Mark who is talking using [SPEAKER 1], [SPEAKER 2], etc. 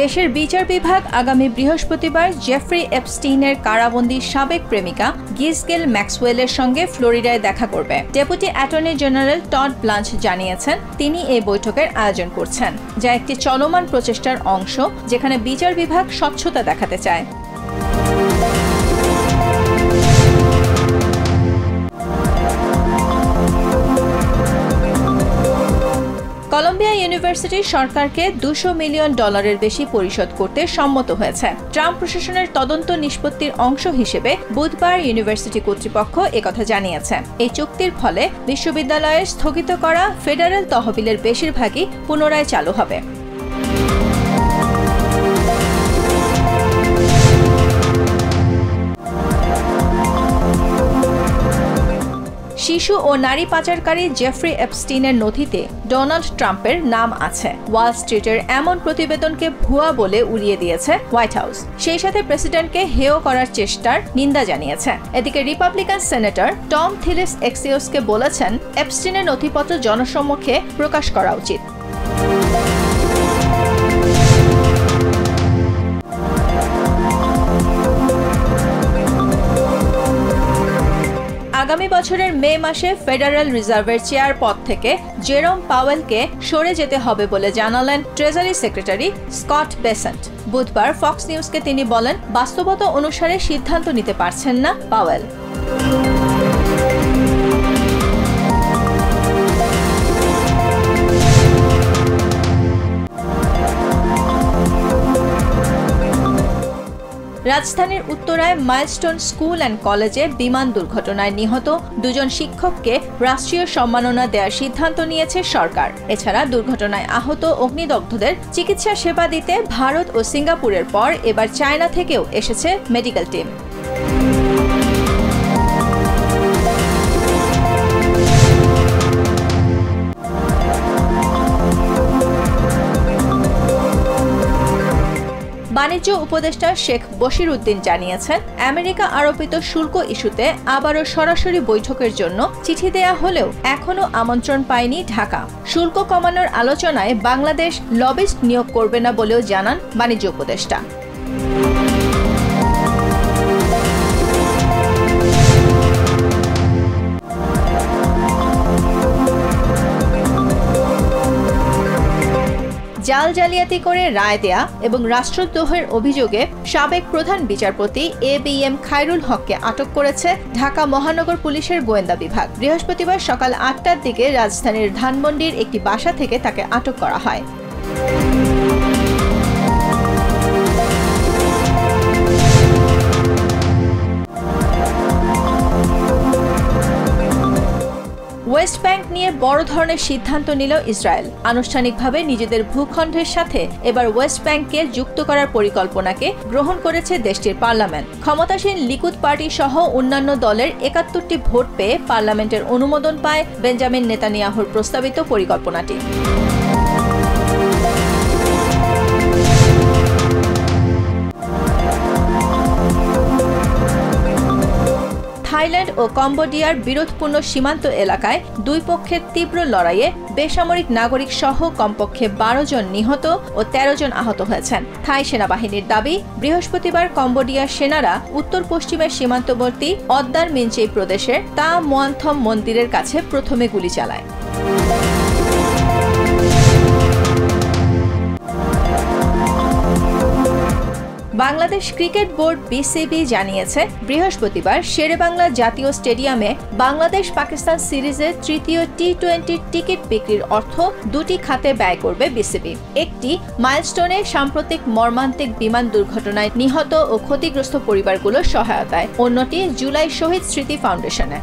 [SPEAKER 1] দেশের বিচার বিভাগ আগামী বৃহস্পতিবার জেফ্রি এপস্টিনের কারাবন্দী সাবেক প্রেমিকা গিসগেল ম্যাক্সওয়েলের সঙ্গে ফ্লোরিডায় দেখা করবে। ডেপুটি অ্যাটর্নি জেনারেল টড ব্লাঞ্চ জানিয়েছেন তিনি এই বৈঠকের আয়োজন করছেন, যা একটি চলমান প্রচেষ্টার অংশ যেখানে বিচার বিভাগ স্বচ্ছতা দেখাতে চায়। কলম্বিয়া ইউনিভার্সিটি সরকারকে $200 মিলিয়ন বেশি পরিশোধ করতে সম্মত হয়েছে। ট্রাম্প প্রশাসনের তদন্ত নিষ্পত্তির অংশ হিসেবে বুধবার ইউনিভার্সিটি কর্তৃপক্ষ একথা জানিয়েছে। এই চুক্তির ফলে বিশ্ববিদ্যালয়ের স্থগিত করা ফেডারেল তহবিলের বেশিরভাগই পুনরায় চালু হবে। শিশু ও নারী পাচারকারী জেফ্রি এপস্টিনের নথিতে ডোনাল্ড ট্রাম্পের নাম আছে। ওয়াল স্ট্রিটের এমন প্রতিবেদনকে ভুয়া বলে উড়িয়ে দিয়েছে হোয়াইট হাউস। সেই সাথে প্রেসিডেন্টকে হেয় করার চেষ্টার নিন্দা জানিয়েছে। এদিকে রিপাবলিকান সেনেটর টম থিলিস এক্সিওসকে বলেছেন এপস্টিনের নথিপত্র জনসম্মুখে প্রকাশ করা উচিত। আগামী বছরের মে মাসে ফেডারেল রিজার্ভের চেয়ার পদ থেকে জেরোম পাওয়েলকে সরে যেতে হবে বলে জানালেন ট্রেজারি সেক্রেটারি স্কট বেসেন্ট। বুধবার ফক্স নিউজকে তিনি বলেন, বাস্তবতা অনুসারে সিদ্ধান্ত নিতে পারছেন না পাওয়েল। রাজধানীর উত্তরায় মাইলস্টোন স্কুল অ্যান্ড কলেজে বিমান দুর্ঘটনায় নিহত 2 জন শিক্ষককে রাষ্ট্রীয় সম্মাননা দেওয়ার সিদ্ধান্ত নিয়েছে সরকার। এছাড়া দুর্ঘটনায় আহত অগ্নিদগ্ধদের চিকিৎসা সেবা দিতে ভারত ও সিঙ্গাপুরের পর এবার চায়না থেকেও এসেছে মেডিকেল টিম। বাণিজ্য উপদেষ্টা শেখ বশির উদ্দিন জানিয়েছেন আমেরিকা আরোপিত শুল্ক ইস্যুতে আবারও সরাসরি বৈঠকের জন্য চিঠি দেয়া হলেও এখনও আমন্ত্রণ পায়নি ঢাকা। শুল্ক কমানোর আলোচনায় বাংলাদেশ লবিস্ট নিয়োগ করবে না বলেও জানান বাণিজ্য উপদেষ্টা। জাল জালিয়াতি করে রায় দেয়া এবং রাষ্ট্রদ্রোহের অভিযোগে সাবেক প্রধান বিচারপতি ABM খায়রুল হককে আটক করেছে ঢাকা মহানগর পুলিশের গোয়েন্দা বিভাগ। বৃহস্পতিবার সকাল 8টার দিকে রাজধানীর ধানমন্ডির একটি বাসা থেকে তাকে আটক করা হয়। ওয়েস্ট ব্যাংক নিয়ে বড় ধরনের সিদ্ধান্ত নিল ইসরায়েল। আনুষ্ঠানিকভাবে নিজেদের ভূখণ্ডের সাথে এবার ওয়েস্ট ব্যাংককে যুক্ত করার পরিকল্পনাকে গ্রহণ করেছে দেশটির পার্লামেন্ট। ক্ষমতাসীন লিকুদ পার্টি সহ অন্যান্য দলের 71টি ভোট পেয়ে পার্লামেন্টের অনুমোদন পায় বেঞ্জামিন নেতানিয়াহুর প্রস্তাবিত পরিকল্পনাটি। থাইল্যান্ড ও কম্বোডিয়ার বিরোধপূর্ণ সীমান্ত এলাকায় দুই পক্ষের তীব্র লড়াইয়ে বেসামরিক নাগরিক সহ কমপক্ষে 12 জন নিহত ও 13 জন আহত হয়েছেন। থাই সেনাবাহিনীর দাবি, বৃহস্পতিবার কম্বোডিয়ার সেনারা উত্তর পশ্চিমের সীমান্তবর্তী অদ্দার মিনচেই প্রদেশের তা মোয়ানথম মন্দিরের কাছে প্রথমে গুলি চালায়। বাংলাদেশ ক্রিকেট বোর্ড BCB জানিয়েছে বৃহস্পতিবার শেরেবাংলা জাতীয় স্টেডিয়ামে বাংলাদেশ পাকিস্তান সিরিজের তৃতীয় T20 টিকিট বিক্রির অর্থ 2টি খাতে ব্যয় করবে BCB। একটি মাইলস্টোনে সাম্প্রতিক মর্মান্তিক বিমান দুর্ঘটনায় নিহত ও ক্ষতিগ্রস্ত পরিবারগুলোর সহায়তায়, অন্যটি জুলাই শহীদ স্মৃতি ফাউন্ডেশনে।